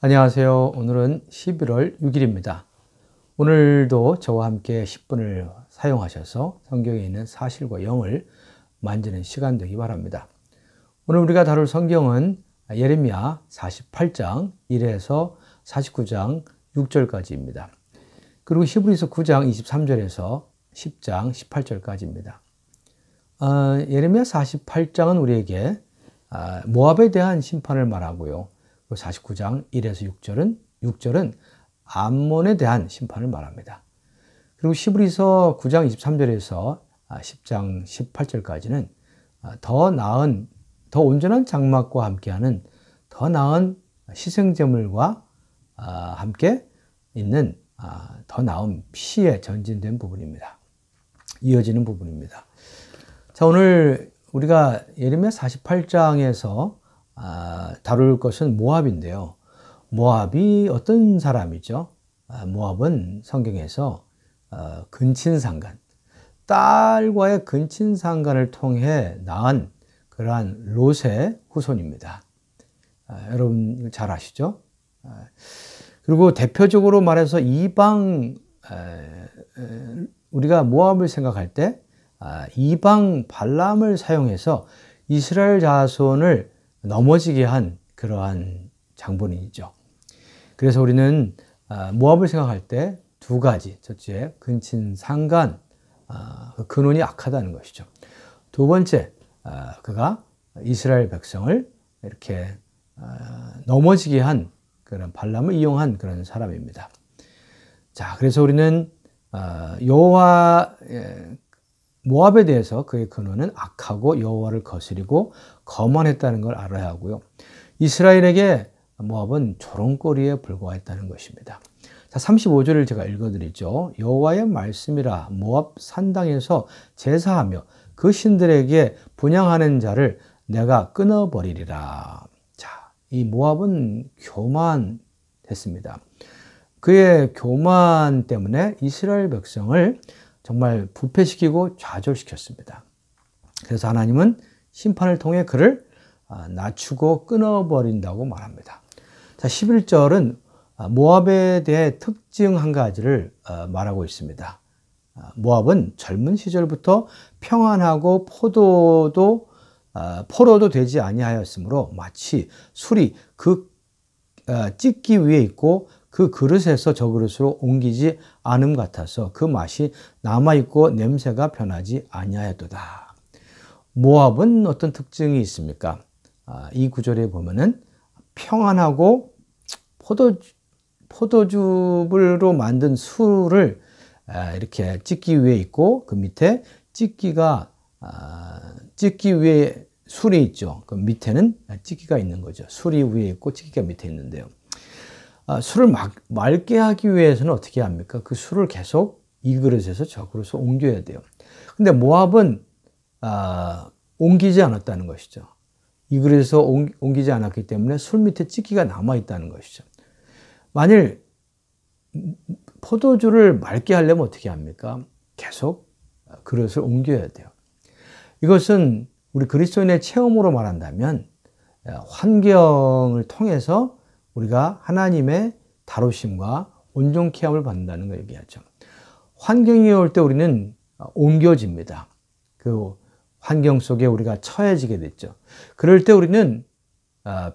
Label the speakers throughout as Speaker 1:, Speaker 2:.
Speaker 1: 안녕하세요. 오늘은 11월 6일입니다. 오늘도 저와 함께 10분을 사용하셔서 성경에 있는 사실과 영을 만지는 시간 되기 바랍니다. 오늘 우리가 다룰 성경은 예레미야 48장 1에서 49장 6절까지입니다. 그리고 히브리서 9장 23절에서 10장 18절까지입니다. 예레미야 48장은 우리에게 모압에 대한 심판을 말하고요. 49장 1에서 6절은 암몬에 대한 심판을 말합니다. 그리고 히브리서 9장 23절에서 10장 18절까지는 더 온전한 장막과 함께하는 더 나은 희생제물과 함께 있는 더 나은 피에 전진된 부분입니다. 이어지는 부분입니다. 자, 오늘 우리가 예레미야 48장에서 다룰 것은 모압인데요. 모압이 어떤 사람이죠? 모압은 성경에서 근친상간, 딸과의 근친상간을 통해 낳은 그러한 롯의 후손입니다. 여러분 잘 아시죠? 그리고 대표적으로 말해서 이방, 우리가 모압을 생각할 때 이방 발람을 사용해서 이스라엘 자손을 넘어지게 한 그러한 장본인이죠. 그래서 우리는 모압을 생각할 때 두 가지, 첫째 근친상간, 근원이 악하다는 것이죠. 두 번째, 그가 이스라엘 백성을 이렇게 넘어지게 한 그런 발람을 이용한 그런 사람입니다. 자, 그래서 우리는 모압에 대해서 그의 근원은 악하고 여호와를 거스리고 거만했다는 걸 알아야 하고요. 이스라엘에게 모압은 조롱거리에 불과했다는 것입니다. 자, 35절을 제가 읽어드리죠. 여호와의 말씀이라 모압 산당에서 제사하며 그 신들에게 분향하는 자를 내가 끊어버리리라. 자, 이 모압은 교만했습니다. 그의 교만 때문에 이스라엘 백성을 정말 부패시키고 좌절시켰습니다. 그래서 하나님은 심판을 통해 그를 낮추고 끊어버린다고 말합니다. 자, 11절은 모압에 대해 특징 한 가지를 말하고 있습니다. 모압은 젊은 시절부터 평안하고 포로도 되지 아니하였으므로 마치 술이 그 찢기 위에 있고 그 그릇에서 저 그릇으로 옮기지 않음 같아서 그 맛이 남아있고 냄새가 변하지 아니하였도다. 모압은 어떤 특징이 있습니까? 이 구절에 보면은 평안하고 포도주로 만든 술을 이렇게 찢기 위에 있고 그 밑에 찢기 위에 술이 있죠. 그 밑에는 찢기가 있는 거죠. 술이 위에 있고 찢기가 밑에 있는데요. 술을 맑게 하기 위해서는 어떻게 합니까? 그 술을 계속 이 그릇에서 저 그릇으로 옮겨야 돼요. 근데 모압은 옮기지 않았다는 것이죠. 이 그릇에서 옮기지 않았기 때문에 술 밑에 찌기가 남아있다는 것이죠. 만일 포도주를 맑게 하려면 어떻게 합니까? 계속 그릇을 옮겨야 돼요. 이것은 우리 그리스도인의 체험으로 말한다면 환경을 통해서 우리가 하나님의 다루심과 온전케 함을 받는다는 걸 얘기하죠. 환경이 올 때 우리는 옮겨집니다. 그 환경 속에 우리가 처해지게 됐죠. 그럴 때 우리는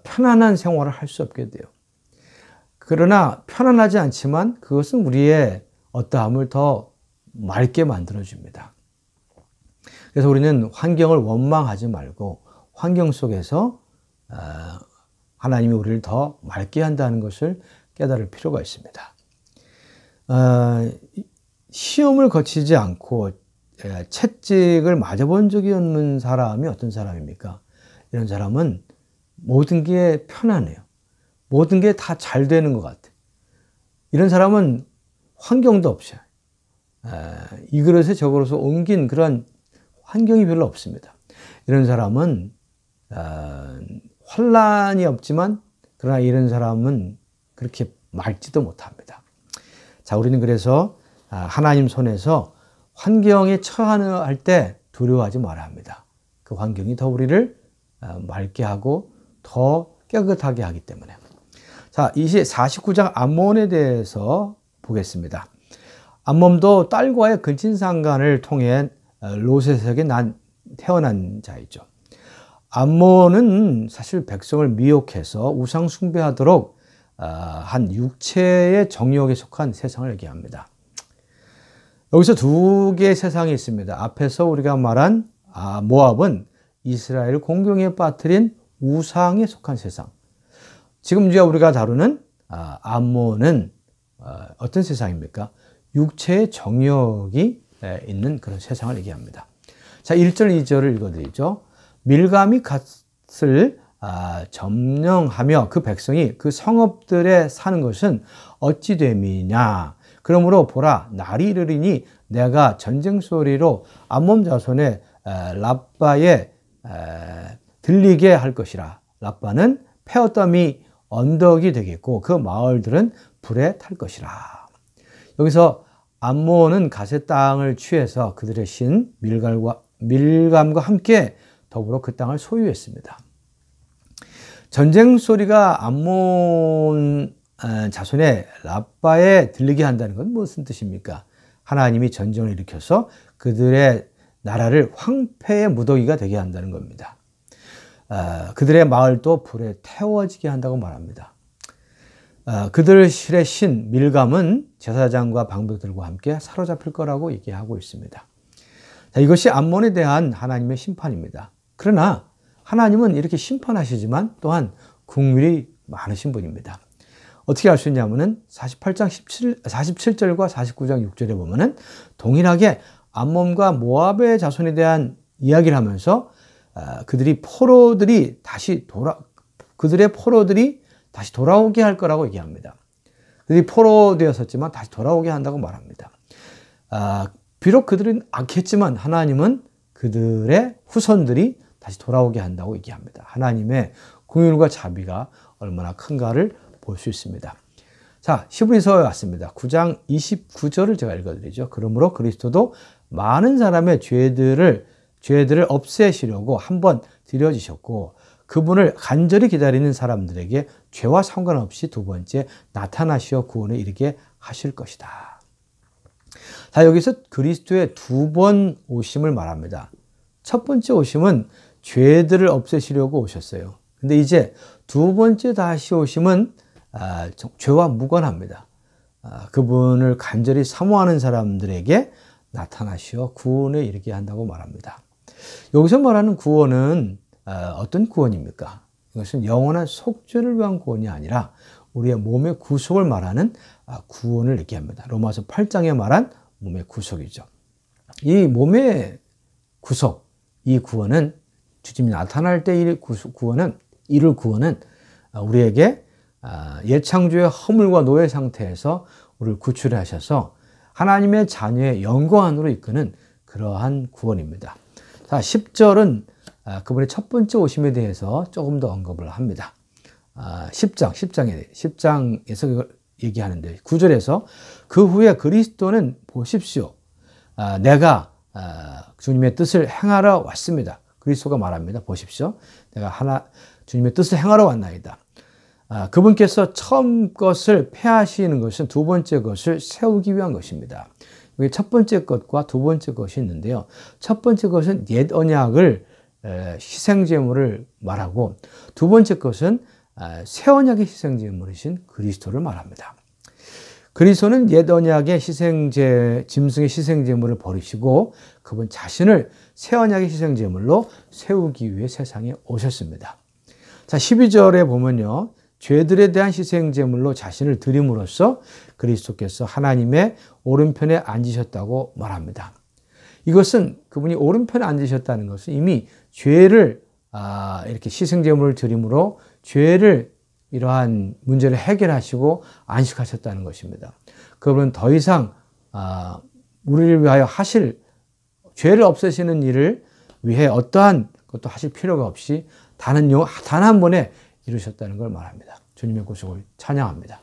Speaker 1: 편안한 생활을 할 수 없게 돼요. 그러나 편안하지 않지만 그것은 우리의 어떠함을 더 맑게 만들어줍니다. 그래서 우리는 환경을 원망하지 말고 환경 속에서 하나님이 우리를 더 맑게 한다는 것을 깨달을 필요가 있습니다. 시험을 거치지 않고 채찍을 맞아본 적이 없는 사람이 어떤 사람입니까? 이런 사람은 모든 게 편안해요. 모든 게 다 잘 되는 것 같아요. 이런 사람은 환경도 없어요. 이 그릇에 저 그릇에 옮긴 그런 환경이 별로 없습니다. 이런 사람은 환란이 없지만 그러나 이런 사람은 그렇게 맑지도 못합니다. 자, 우리는 그래서 하나님 손에서 환경에 처할 때 두려워하지 말아야 합니다. 그 환경이 더 우리를 맑게 하고 더 깨끗하게 하기 때문에. 자, 이제 49장 암몬에 대해서 보겠습니다. 암몬도 딸과의 근친상간을 통해 롯에게 태어난 자이죠. 암몬은 사실 백성을 미혹해서 우상 숭배하도록 한 육체의 정욕에 속한 세상을 얘기합니다. 여기서 두 개의 세상이 있습니다. 앞에서 우리가 말한 모압은 이스라엘을 공경에 빠뜨린 우상에 속한 세상. 지금 이제 우리가 다루는 암몬은 어떤 세상입니까? 육체의 정욕이 있는 그런 세상을 얘기합니다. 자, 1절, 2절을 읽어드리죠. 밀감이 갓을 점령하며 그 백성이 그 성읍들에 사는 것은 어찌 됨이냐. 그러므로 보라, 날이 이르리니 내가 전쟁 소리로 암몬 자손의 랍바에 들리게 할 것이라. 랍바는 페어더미 언덕이 되겠고 그 마을들은 불에 탈 것이라. 여기서 암몬은 갓의 땅을 취해서 그들의 신 밀감과 함께 더불어 그 땅을 소유했습니다. 전쟁 소리가 암몬 자손의 랍바에 들리게 한다는 건 무슨 뜻입니까? 하나님이 전쟁을 일으켜서 그들의 나라를 황폐의 무더기가 되게 한다는 겁니다. 그들의 마을도 불에 태워지게 한다고 말합니다. 그들의 신 밀감은 제사장과 방백들과 함께 사로잡힐 거라고 얘기하고 있습니다. 자, 이것이 암몬에 대한 하나님의 심판입니다. 그러나 하나님은 이렇게 심판하시지만 또한 긍휼이 많으신 분입니다. 어떻게 알 수 있냐면은 48장 47절과 49장 6절에 보면은 동일하게 암몬과 모압의 자손에 대한 이야기를 하면서 그들의 포로들이 다시 돌아오게 할 거라고 얘기합니다. 그들이 포로되었었지만 다시 돌아오게 한다고 말합니다. 비록 그들은 악했지만 하나님은 그들의 후손들이 다시 돌아오게 한다고 얘기합니다. 하나님의 긍휼과 자비가 얼마나 큰가를 볼 수 있습니다. 자, 히브리서에 왔습니다. 9장 29절을 제가 읽어드리죠. 그러므로 그리스도도 많은 사람의 죄들을 없애시려고 한번 드려지셨고 그분을 간절히 기다리는 사람들에게 죄와 상관없이 두 번째 나타나시어 구원에 이르게 하실 것이다. 자, 여기서 그리스도의 두 번 오심을 말합니다. 첫 번째 오심은 죄들을 없애시려고 오셨어요. 근데 이제 두 번째 다시 오심은 죄와 무관합니다. 그분을 간절히 사모하는 사람들에게 나타나시어 구원에 이르게 한다고 말합니다. 여기서 말하는 구원은 어떤 구원입니까? 이것은 영원한 속죄를 위한 구원이 아니라 우리의 몸의 구속을 말하는 구원을 얘기합니다. 로마서 8장에 말한 몸의 구속이죠. 이 몸의 구속, 이 구원은 주님이 나타날 때 이룰 구원은 우리에게 옛 창조의 허물과 노예 상태에서 우리를 구출해 하셔서 하나님의 자녀의 영광 안으로 이끄는 그러한 구원입니다. 자, 10절은 그분의 첫 번째 오심에 대해서 조금 더 언급을 합니다. 10장에서 이걸 얘기하는데 9절에서 그 후에 그리스도는 보십시오. 내가 주님의 뜻을 행하러 왔습니다. 그리스도가 말합니다. 보십시오. 내가 주님의 뜻을 행하러 왔나이다. 그분께서 처음 것을 폐하시는 것은 두 번째 것을 세우기 위한 것입니다. 여기 첫 번째 것과 두 번째 것이 있는데요. 첫 번째 것은 옛 언약을 희생제물을 말하고 두 번째 것은 새 언약의 희생제물이신 그리스도를 말합니다. 그리스도는 옛 언약의 짐승의 희생제물을 버리시고 그분 자신을 새 언약의 희생제물로 세우기 위해 세상에 오셨습니다. 자, 12절에 보면요. 죄들에 대한 희생제물로 자신을 드림으로써 그리스도께서 하나님의 오른편에 앉으셨다고 말합니다. 이것은 그분이 오른편에 앉으셨다는 것은 이미 죄를 이렇게 희생제물을 드림으로 죄를 이러한 문제를 해결하시고 안식하셨다는 것입니다. 그분은 더 이상 우리를 위하여 하실 죄를 없애시는 일을 위해 어떠한 것도 하실 필요가 없이 단 한 번에 이루셨다는 걸 말합니다. 주님의 구속을 찬양합니다.